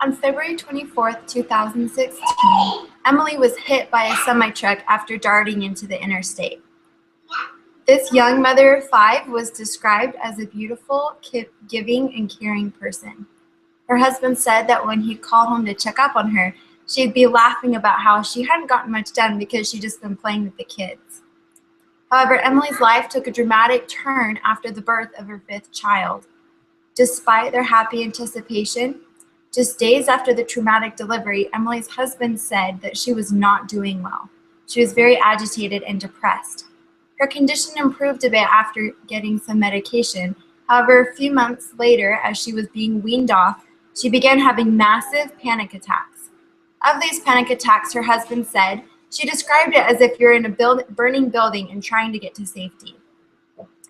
On February 24th, 2016, Emily was hit by a semi-truck after darting into the interstate. This young mother of 5 was described as a beautiful, giving, and caring person. Her husband said that when he'd call home to check up on her, she'd be laughing about how she hadn't gotten much done because she'd just been playing with the kids. However, Emily's life took a dramatic turn after the birth of her 5th child. Despite their happy anticipation, just days after the traumatic delivery, Emily's husband said that she was not doing well. She was very agitated and depressed. Her condition improved a bit after getting some medication. However, a few months later, as she was being weaned off, she began having massive panic attacks. Of these panic attacks, her husband said, she described it as if you're in a burning building and trying to get to safety.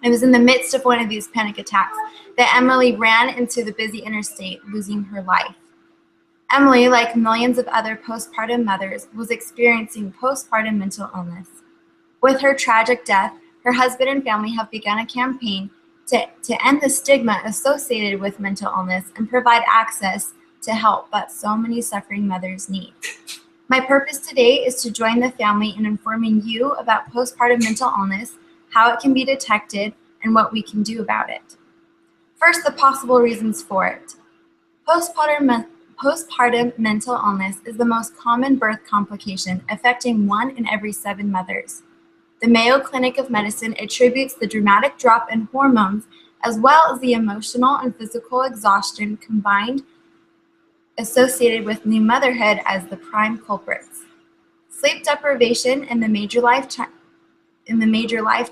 It was in the midst of one of these panic attacks that Emily ran into the busy interstate, losing her life. Emily, like millions of other postpartum mothers, was experiencing postpartum mental illness. With her tragic death, her husband and family have begun a campaign to end the stigma associated with mental illness and provide access to help that so many suffering mothers need. My purpose today is to join the family in informing you about postpartum mental illness, how it can be detected, and what we can do about it. First, the possible reasons for it. Postpartum mental illness is the most common birth complication, affecting 1 in every 7 mothers. The Mayo Clinic of Medicine attributes the dramatic drop in hormones as well as the emotional and physical exhaustion combined associated with new motherhood as the prime culprits. Sleep deprivation and the major life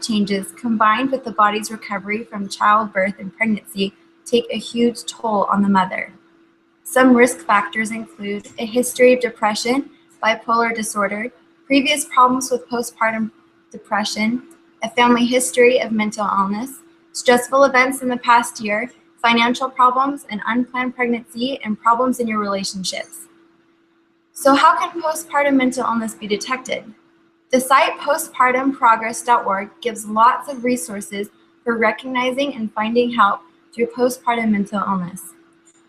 changes combined with the body's recovery from childbirth and pregnancy take a huge toll on the mother. Some risk factors include a history of depression, bipolar disorder, previous problems with postpartum depression, a family history of mental illness, stressful events in the past year, financial problems, an unplanned pregnancy, and problems in your relationships. So how can postpartum mental illness be detected? The site postpartumprogress.org gives lots of resources for recognizing and finding help through postpartum mental illness.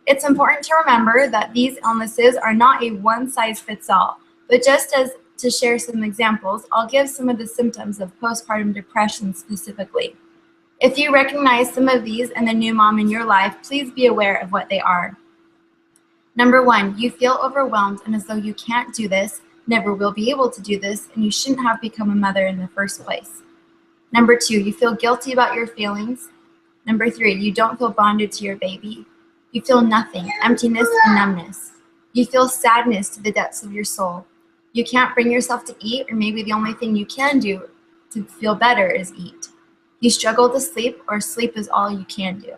It's important to remember that these illnesses are not a one-size-fits-all, but just as to share some examples, I'll give some of the symptoms of postpartum depression specifically. If you recognize some of these and the new mom in your life, please be aware of what they are. Number 1, you feel overwhelmed and as though you can't do this, never will be able to do this, and you shouldn't have become a mother in the first place. Number 2, you feel guilty about your feelings. Number 3, you don't feel bonded to your baby. You feel nothing, emptiness and numbness. You feel sadness to the depths of your soul. You can't bring yourself to eat, or maybe the only thing you can do to feel better is eat. You struggle to sleep, or sleep is all you can do.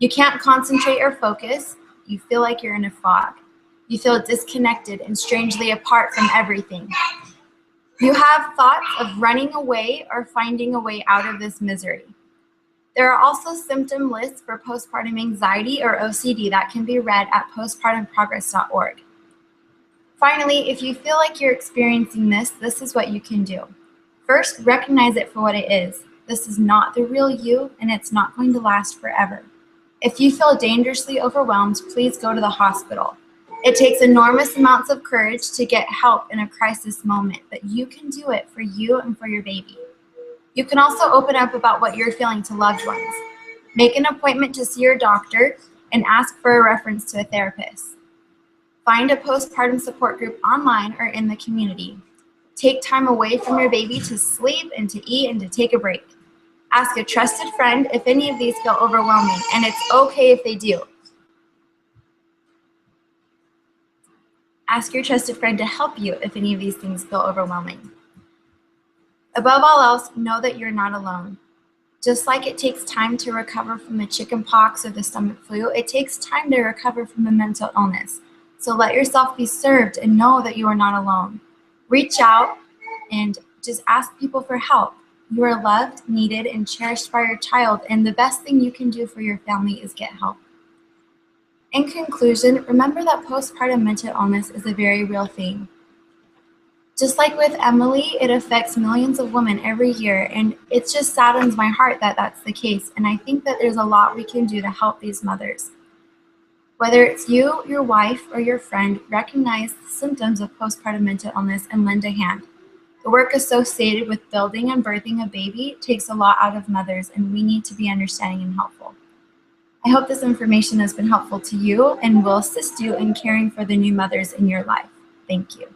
You can't concentrate or focus. You feel like you're in a fog. You feel disconnected and strangely apart from everything. You have thoughts of running away or finding a way out of this misery. There are also symptom lists for postpartum anxiety or OCD that can be read at postpartumprogress.org. Finally, if you feel like you're experiencing this is what you can do. First, recognize it for what it is. This is not the real you, and it's not going to last forever. If you feel dangerously overwhelmed, please go to the hospital. It takes enormous amounts of courage to get help in a crisis moment, but you can do it for you and for your baby. You can also open up about what you're feeling to loved ones. Make an appointment to see your doctor and ask for a reference to a therapist. Find a postpartum support group online or in the community. Take time away from your baby to sleep and to eat and to take a break. Ask a trusted friend if any of these feel overwhelming, and it's okay if they do. Ask your trusted friend to help you if any of these things feel overwhelming. Above all else, know that you're not alone. Just like it takes time to recover from the chicken pox or the stomach flu, it takes time to recover from a mental illness. So let yourself be served and know that you are not alone. Reach out and just ask people for help. You are loved, needed, and cherished by your child, and the best thing you can do for your family is get help. In conclusion, remember that postpartum mental illness is a very real thing. Just like with Emily, it affects millions of women every year, and it just saddens my heart that that's the case, and I think that there's a lot we can do to help these mothers. Whether it's you, your wife, or your friend, recognize the symptoms of postpartum mental illness and lend a hand. The work associated with building and birthing a baby takes a lot out of mothers, and we need to be understanding and helpful. I hope this information has been helpful to you and will assist you in caring for the new mothers in your life. Thank you.